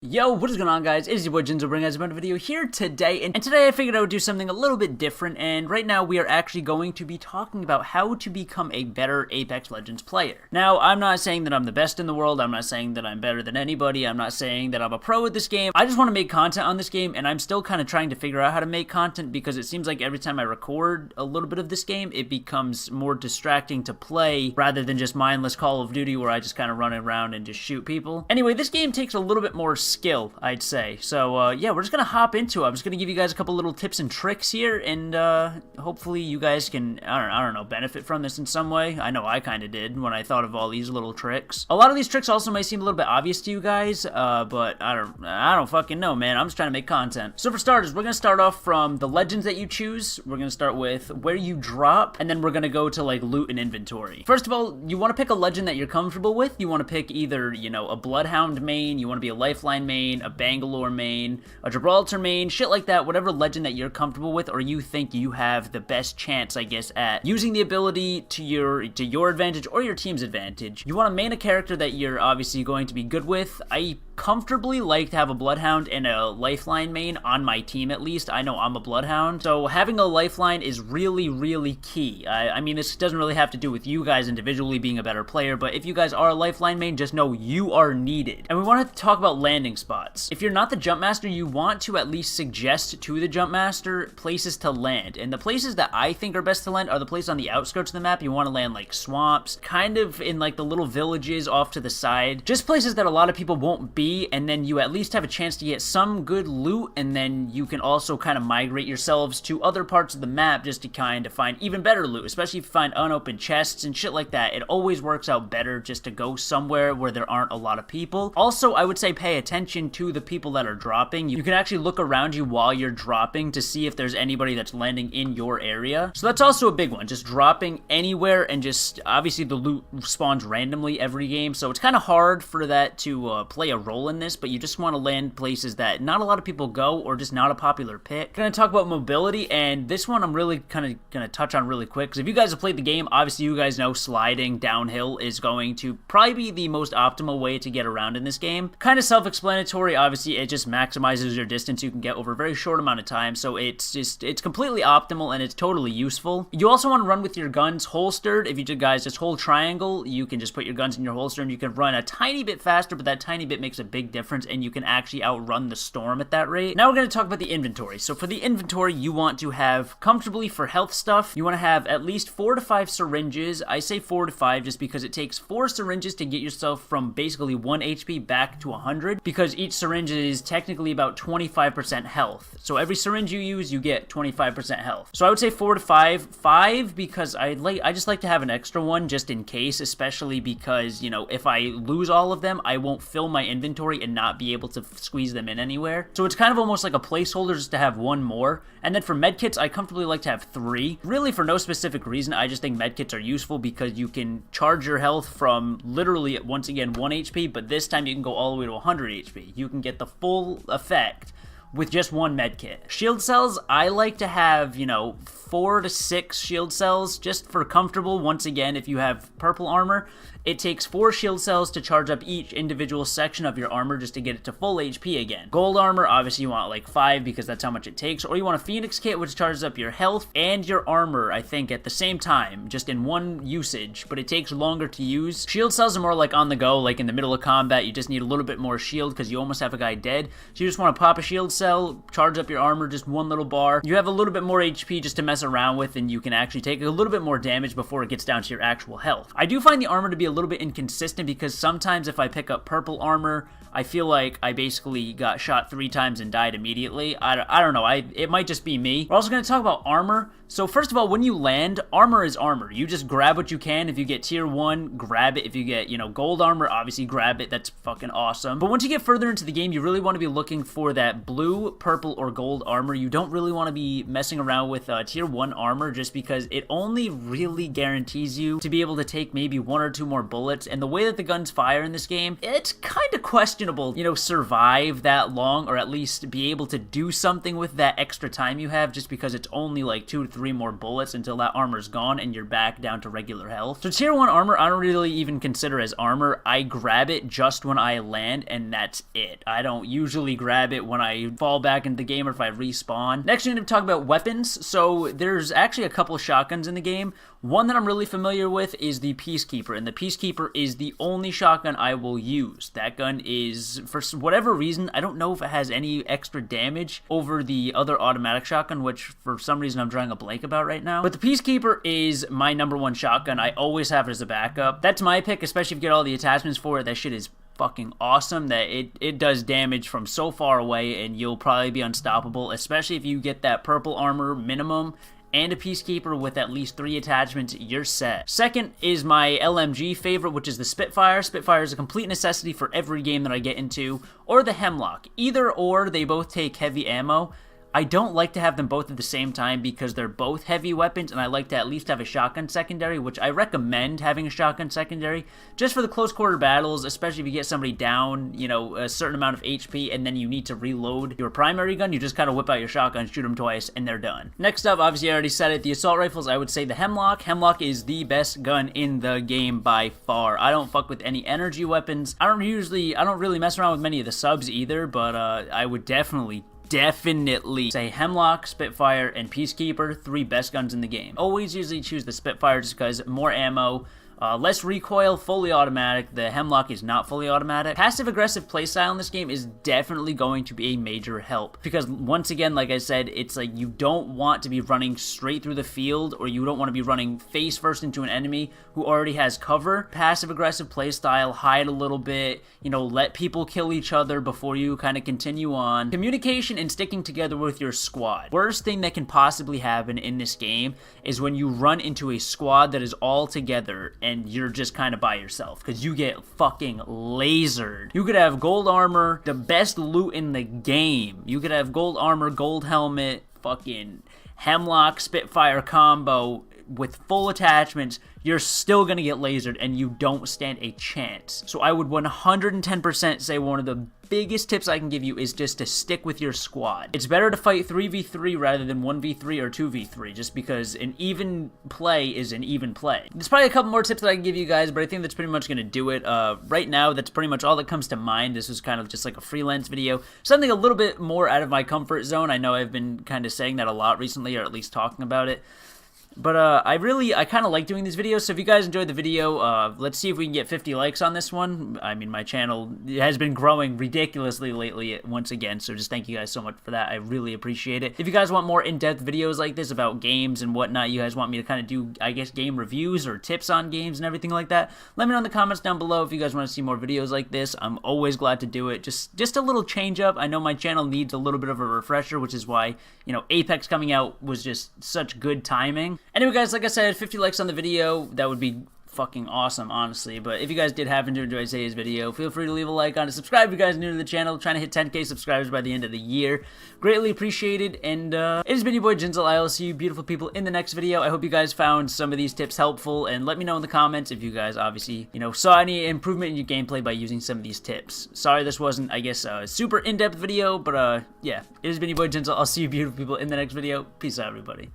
Yo, what is going on, guys? It is your boy Jinzle bringing us another video here today, and today I figured I would do something a little bit different, and right now we are actually going to be talking about how to become a better Apex Legends player. Now, I'm not saying that I'm the best in the world, I'm not saying that I'm better than anybody, I'm not saying that I'm a pro at this game. I just want to make content on this game, and I'm still kind of trying to figure out how to make content because it seems like every time I record a little bit of this game, it becomes more distracting to play rather than just mindless Call of Duty where I just kind of run around and just shoot people. Anyway, this game takes a little bit more skill, I'd say. So, yeah, we're just gonna hop into it. I'm just gonna give you guys a couple little tips and tricks here, and, hopefully you guys can, I don't know, benefit from this in some way. I know I kind of did when I thought of all these little tricks. A lot of these tricks also might seem a little bit obvious to you guys, but I don't fucking know, man. I'm just trying to make content. So for starters, we're gonna start off from the legends that you choose. We're gonna start with where you drop, and then we're gonna go to, like, loot and inventory. First of all, you want to pick a legend that you're comfortable with. You want to pick either, you know, a Bloodhound main, you want to be a Lifeline main, a Bangalore main, a Gibraltar main, shit like that, whatever legend that you're comfortable with or you think you have the best chance, I guess, at using the ability to your advantage or your team's advantage. You want to main a character that you're obviously going to be good with. I comfortably like to have a Bloodhound and a Lifeline main on my team, at least. I know I'm a Bloodhound, so having a Lifeline is really, really key. I mean, this doesn't really have to do with you guys individually being a better player, but if you guys are a Lifeline main, just know you are needed. And we want to talk about landing spots. If you're not the jump master, you want to at least suggest to the jump master places to land, and the places that I think are best to land are the places on the outskirts of the map. You want to land like swamps, kind of in like the little villages off to the side, just places that a lot of people won't be, and then you at least have a chance to get some good loot, and then you can also kind of migrate yourselves to other parts of the map just to kind of find even better loot, especially if you find unopened chests and shit like that. It always works out better just to go somewhere where there aren't a lot of people. Also, I would say pay attention to the people that are dropping. You can actually look around you while you're dropping to see if there's anybody that's landing in your area. So that's also a big one, just dropping anywhere, and just obviously the loot spawns randomly every game, so it's kind of hard for that to play a role in this, but you just want to land places that not a lot of people go or just not a popular pick. I'm going to talk about mobility, and this one I'm really kind of going to touch on really quick, because if you guys have played the game, obviously you guys know sliding downhill is going to probably be the most optimal way to get around in this game. Kind of self-explanatory. Obviously it just maximizes your distance you can get over a very short amount of time, so it's completely optimal and it's totally useful. You also want to run with your guns holstered. If you guys just hold triangle, you can just put your guns in your holster and you can run a tiny bit faster, but that tiny bit makes a big difference, and you can actually outrun the storm at that rate. Now we're going to talk about the inventory. So for the inventory, you want to have comfortably for health stuff, you want to have at least 4 to 5 syringes. I say 4 to 5 just because it takes 4 syringes to get yourself from basically 1 HP back to 100, because each syringe is technically about 25% health. So every syringe you use, you get 25% health. So I would say 4 to 5. 5 because I just like to have an extra one just in case, especially because, you know, if I lose all of them, I won't fill my inventory and not be able to squeeze them in anywhere. So it's kind of almost like a placeholder just to have one more. And then for medkits, I comfortably like to have 3. Really for no specific reason, I just think medkits are useful because you can charge your health from literally, once again, 1 HP, but this time you can go all the way to 100 HP. You can get the full effect with just 1 medkit. Shield cells, I like to have, you know, 4 to 6 shield cells just for comfortable. Once again, if you have purple armor, it takes 4 shield cells to charge up each individual section of your armor just to get it to full HP again. Gold armor, obviously you want like 5 because that's how much it takes, or you want a Phoenix kit which charges up your health and your armor, I think, at the same time, just in one usage, but it takes longer to use. Shield cells are more like on the go, like in the middle of combat, you just need a little bit more shield because you almost have a guy dead, so you just want to pop a shield cell, charge up your armor, just 1 little bar. You have a little bit more HP just to mess around with, and you can actually take a little bit more damage before it gets down to your actual health. I do find the armor to be a little bit inconsistent because sometimes if I pick up purple armor, I feel like I basically got shot 3 times and died immediately. I don't know, it might just be me. We're also going to talk about armor. So first of all, when you land, armor is armor. You just grab what you can. If you get tier 1, grab it. If you get, you know, gold armor, obviously grab it. That's fucking awesome. But once you get further into the game, you really want to be looking for that blue, purple, or gold armor. You don't really want to be messing around with tier 1 armor just because it only really guarantees you to be able to take maybe 1 or 2 more more bullets, and the way that the guns fire in this game, it's kind of questionable, you know, survive that long, or at least be able to do something with that extra time you have, just because it's only like 2 to 3 more bullets until that armor's gone and you're back down to regular health. So tier 1 armor, I don't really even consider as armor. I grab it just when I land, and that's it. I don't usually grab it when I fall back into the game or if I respawn. Next, we're going to talk about weapons. So there's actually a couple shotguns in the game. One that I'm really familiar with is the Peacekeeper, and the Peacekeeper is the only shotgun I will use. That gun is, for whatever reason, I don't know if it has any extra damage over the other automatic shotgun, which for some reason I'm drawing a blank about right now. But the Peacekeeper is my #1 shotgun. I always have it as a backup. That's my pick, especially if you get all the attachments for it. That shit is fucking awesome. That it does damage from so far away, and you'll probably be unstoppable, especially if you get that purple armor minimum and a Peacekeeper with at least 3 attachments, you're set. Second is my LMG favorite, which is the Spitfire. Spitfire is a complete necessity for every game that I get into, or the Hemlock. Either or, they both take heavy ammo. I don't like to have them both at the same time because they're both heavy weapons, and I like to at least have a shotgun secondary, which I recommend having a shotgun secondary just for the close quarter battles, especially if you get somebody down, you know, a certain amount of HP, and then you need to reload your primary gun. You just kind of whip out your shotgun, shoot them twice, and they're done. Next up, obviously I already said it, the assault rifles. I would say the Hemlock. Hemlock is the best gun in the game by far. I don't fuck with any energy weapons. I don't really mess around with many of the subs either, but I would definitely say Hemlock, Spitfire, and Peacekeeper, 3 best guns in the game. Always usually choose the Spitfire just because more ammo, less recoil, fully automatic. The Hemlock is not fully automatic. Passive-aggressive playstyle in this game is definitely going to be a major help because, once again, like I said, it's like you don't want to be running straight through the field, or you don't want to be running face first into an enemy who already has cover. Passive-aggressive playstyle, hide a little bit, you know, let people kill each other before you kind of continue on. Communication and sticking together with your squad. Worst thing that can possibly happen in this game is when you run into a squad that is all together and you're just kind of by yourself, because you get fucking lasered. You could have gold armor, the best loot in the game. You could have gold armor, gold helmet, fucking Hemlock, Spitfire combo with full attachments. You're still gonna get lasered, and you don't stand a chance. So I would 110% say one of the biggest tips I can give you is just to stick with your squad. It's better to fight 3v3 rather than 1v3 or 2v3, just because an even play is an even play. There's probably a couple more tips that I can give you guys, but I think that's pretty much gonna do it. Right now, that's pretty much all that comes to mind. This was kind of just like a freelance video, something a little bit more out of my comfort zone. I know I've been kind of saying that a lot recently, or at least talking about it. But I kind of like doing these videos, so if you guys enjoyed the video, let's see if we can get 50 likes on this one. I mean, my channel has been growing ridiculously lately once again, so just thank you guys so much for that. I really appreciate it. If you guys want more in-depth videos like this about games and whatnot, you guys want me to kind of do, I guess, game reviews or tips on games and everything like that, let me know in the comments down below if you guys want to see more videos like this. I'm always glad to do it. Just a little change up. I know my channel needs a little bit of a refresher, which is why, you know, Apex coming out was just such good timing. Anyway, guys, like I said, 50 likes on the video, that would be fucking awesome, honestly. But if you guys did happen to enjoy today's video, feel free to leave a like on it. Subscribe if you guys are new to the channel. Trying to hit 10k subscribers by the end of the year. Greatly appreciated. And it has been your boy Jinzle. I will see you beautiful people in the next video. I hope you guys found some of these tips helpful, and let me know in the comments if you guys obviously, you know, saw any improvement in your gameplay by using some of these tips. Sorry this wasn't, I guess, a super in-depth video, but yeah, it has been your boy Jinzle. I'll see you beautiful people in the next video. Peace out, everybody.